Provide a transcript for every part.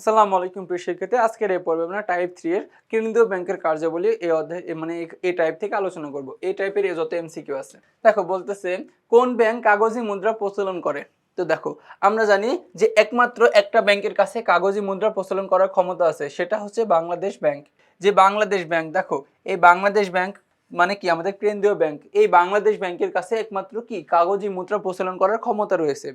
আসসালামু আলাইকুম প্রিয় শিক্ষার্থী। আজকের এই পর্বে আমরা টাইপ 3 এর কেন্দ্রীয় ব্যাংকের কার্যাবলী এই অধ্যায় এই টাইপ থেকে আলোচনা করব। এই টাইপের যত এমসিকিউ আছে। দেখো বলতেছে কোন ব্যাংক কাগজি মুদ্রা প্রচলন করে? তো দেখো আমরা জানি যে একমাত্র একটা ব্যাংকের কাছে কাগজি মুদ্রা প্রচলন করার ক্ষমতা আছে, সেটা হচ্ছে বাংলাদেশ ব্যাংক। যে বাংলাদেশ ব্যাংক, দেখো এই বাংলাদেশ ব্যাংক মানে কি আমাদের কেন্দ্রীয় ব্যাংক, এই বাংলাদেশ ব্যাংকের কাছে একমাত্র কি কাগজি মুদ্রা প্রচলন করার ক্ষমতা রয়েছে।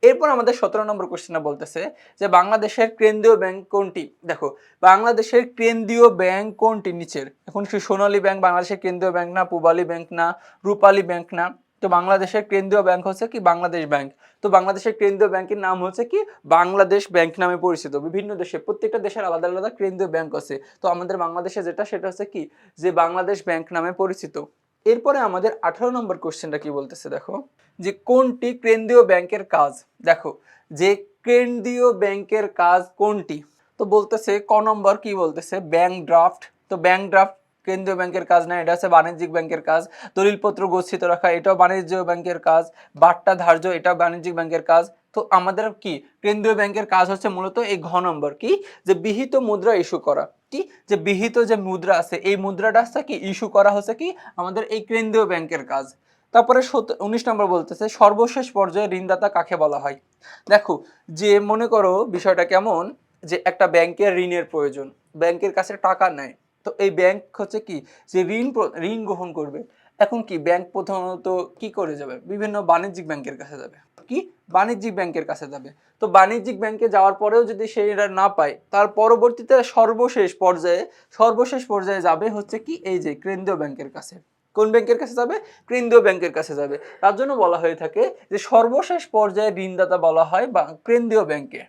এরপর আমাদের 17 নম্বর কোশ্চেনটা বলতেছে যে বাংলাদেশের কেন্দ্রীয় ব্যাংক কোনটি? দেখো বাংলাদেশের কেন্দ্রীয় ব্যাংক কোনটি নিচের? এখন কি সোনালী ব্যাংক বাংলাদেশের কেন্দ্রীয় ব্যাংক না, পূবালী ব্যাংক না, রূপালী ব্যাংক না? তো বাংলাদেশের কেন্দ্রীয় ব্যাংক হচ্ছে কি বাংলাদেশ ব্যাংক। তো বাংলাদেশের কেন্দ্রীয় ব্যাংকের নাম হচ্ছে কি বাংলাদেশ ব্যাংক নামে পরিচিত। বিভিন্ন দেশে প্রত্যেকটা দেশের আলাদা আলাদা কেন্দ্রীয় ব্যাংক আছে, তো আমাদের বাংলাদেশে যেটা সেটা হচ্ছে কি যে বাংলাদেশ ব্যাংক নামে পরিচিত। এরপরে আমাদের 18 নম্বর কোশ্চেনটা কি বলতেছে, দেখো যে কোনটি কেন্দ্রীয় ব্যাংকের কাজ? দেখো যে কেন্দ্রীয় ব্যাংকের কাজ কোনটি? তো বলতেছে ক নম্বর কি বলতেছে ব্যাংক ড্রাফট। তো ব্যাংক ড্রাফট কেন্দ্রীয় ব্যাংকের কাজ না, এটা হচ্ছে বাণিজ্যিক ব্যাংকের কাজ। দলিলপত্র গচ্ছিত রাখা, এটাও বাণিজ্য ব্যাংকের কাজ। বাট্টা ধার্য, এটাও বাণিজ্যিক ব্যাংকের কাজ। তো আমাদের কি কেন্দ্রীয় ব্যাংকের কাজ হচ্ছে মূলত এই ঘ নম্বর কি যে বিহিত মুদ্রা ইস্যু করা। কি যে বিহিত যে মুদ্রা আছে এই মুদ্রাটা হচ্ছে কি ইস্যু করা হচ্ছে কি আমাদের এই কেন্দ্রীয় ব্যাংকের কাজ। তারপরে 19 নম্বর বলতেছে সর্বশেষ পর্যায়ে ঋণদাতা কাকে বলা হয়? দেখো যে মনে করো বিষয়টা কেমন, যে একটা ব্যাংকের ঋণের প্রয়োজন, ব্যাংকের কাছে টাকা নেয়। তো এই ব্যাংক হচ্ছে কি যে ঋণ গ্রহণ করবে। এখন কি ব্যাংক প্রথমত কি করে যাবে? বিভিন্ন বাণিজ্যিক ব্যাংকের কাছে যাবে। কি বাণিজ্যিক ব্যাংকের কাছে যাবে। তো বাণিজ্যিক ব্যাংকে যাওয়ার পরেও যদি সেটা না পায়, তার পরবর্তীতে সর্বশেষ পর্যায়ে যাবে হচ্ছে কি এই যে কেন্দ্রীয় ব্যাংকের কাছে। কোন ব্যাংকের কাছে যাবে? কেন্দ্রীয় ব্যাংকের কাছে যাবে। তার জন্য বলা হয়ে থাকে যে সর্বশেষ পর্যায়ে ঋণদাতা বলা হয় বা কেন্দ্রীয় ব্যাংকে।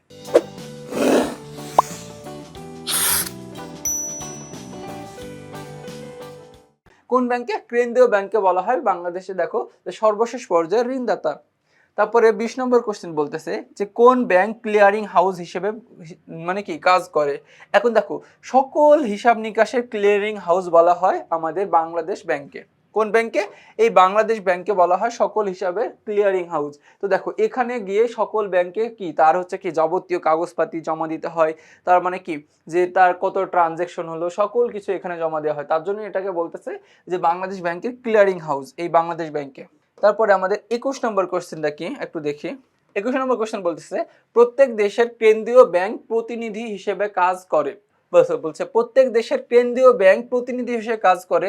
কোন ব্যাংকে? কেন্দ্রীয় ব্যাংকে বলা হয় বাংলাদেশে দেখো যে সর্বশেষ পর্যায়ে ঋণদাতা। তারপরে 20 নম্বর কোশ্চেন বলতেছে যে কোন ব্যাংক ক্লিয়ারিং হাউস হিসেবে মানে কি কাজ করে? এখন দেখো সকল হিসাব নিকাশের ক্লিয়ারিং হাউস বলা হয় আমাদের বাংলাদেশ ব্যাংকে। কোন ব্যাংকে? এই বাংলাদেশ ব্যাংকে বলা হয় সকল হিসাবের ক্লিয়ারিং হাউস। তো দেখো এখানে গিয়ে সকল ব্যাংকে কি তার হচ্ছে কি যাবতীয় কাগজপাতি জমা দিতে হয়। তার মানে কি যে তার কত ট্রানজ্যাকশন হলো সকল কিছু এখানে জমা দেওয়া হয়। তার জন্য এটাকে বলতেছে যে বাংলাদেশ ব্যাংকের ক্লিয়ারিং হাউস এই বাংলাদেশ ব্যাংকে। তারপরে আমাদের 21 নম্বর কোশ্চেনটা কি একটু দেখি। 21 নম্বর কোশ্চেন বলতেছে প্রত্যেক দেশের কেন্দ্রীয় ব্যাংক প্রতিনিধি হিসেবে কাজ করে। বলছে প্রত্যেক দেশের কেন্দ্রীয় ব্যাংক প্রতিনিধি হিসেবে কাজ করে।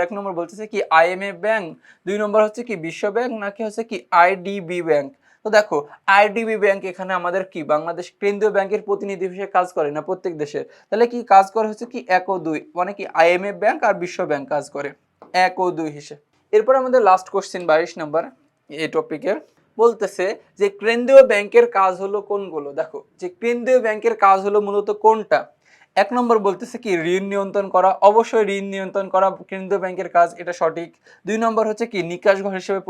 এক নম্বর বলতেছে কি আইএমএফ ব্যাংক, 2 নম্বর হচ্ছে কি বিশ্ব ব্যাংক, নাকি হচ্ছে কি আইডিবি ব্যাংক। তো দেখো আইডিবি ব্যাংক এখানে আমাদের কি বাংলাদেশ কেন্দ্রীয় ব্যাংকের প্রতিনিধি হিসেবে কাজ করে না প্রত্যেক দেশের। তাহলে কি কাজ করে হচ্ছে কি 1 ও 2, মানে কি আইএমএফ ব্যাংক আর বিশ্ব ব্যাংক কাজ করে 1 ও 2 হিসেবে। এরপর আমাদের লাস্ট কোশ্চেন 22 নাম্বার এই টপিকের বলতেছে যে কেন্দ্রীয় ব্যাংকের কাজ হলো কোনগুলো? দেখো যে কেন্দ্রীয় ব্যাংকের কাজ হলো মূলত কোনটা? 1 নম্বর বলতেছে কি ঋণ নিয়ন্ত্রণ করা, অবশ্যই ঋণ নিয়ন্ত্রণ করা কেন্দ্রীয় ব্যাংকের কাজ, এটা সঠিক। 2 নম্বর হচ্ছে কি নিকাশ ঘর হিসেবে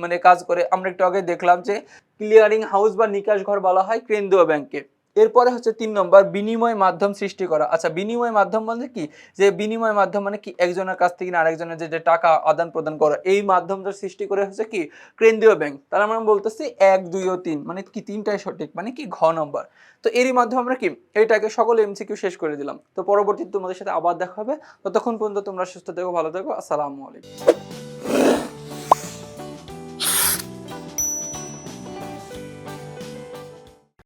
মানে কাজ করে। আমরা একটু আগে দেখলাম যে ক্লিয়ারিং হাউস বা নিকাশ ঘর বলা হয় কেন্দ্রীয় ব্যাংকে। এরপরে হচ্ছে 3 নম্বর বিনিময় মাধ্যম সৃষ্টি করা। আচ্ছা বিনিময় মাধ্যম মানে কি যে বিনিময় মাধ্যম মানে কি একজনের কাছ থেকে আরেকজনের যে টাকা আদান প্রদান করা, এই মাধ্যমটা সৃষ্টি করে হচ্ছে কি কেন্দ্রীয় ব্যাংক। তাহলে আমরা বলতেছি 1, 2 ও 3 মানে কি তিনটাই সঠিক, মানে কি ঘ নম্বর। তো এরই মাধ্যমে আমরা কি এইটাকে সকল এমসিকিউ শেষ করে দিলাম। তো পরবর্তীতে তোমাদের সাথে আবার দেখা হবে। ততক্ষণ পর্যন্ত তোমরা সুস্থ থেকো, ভালো থেকো। আসসালামু আলাইকুম।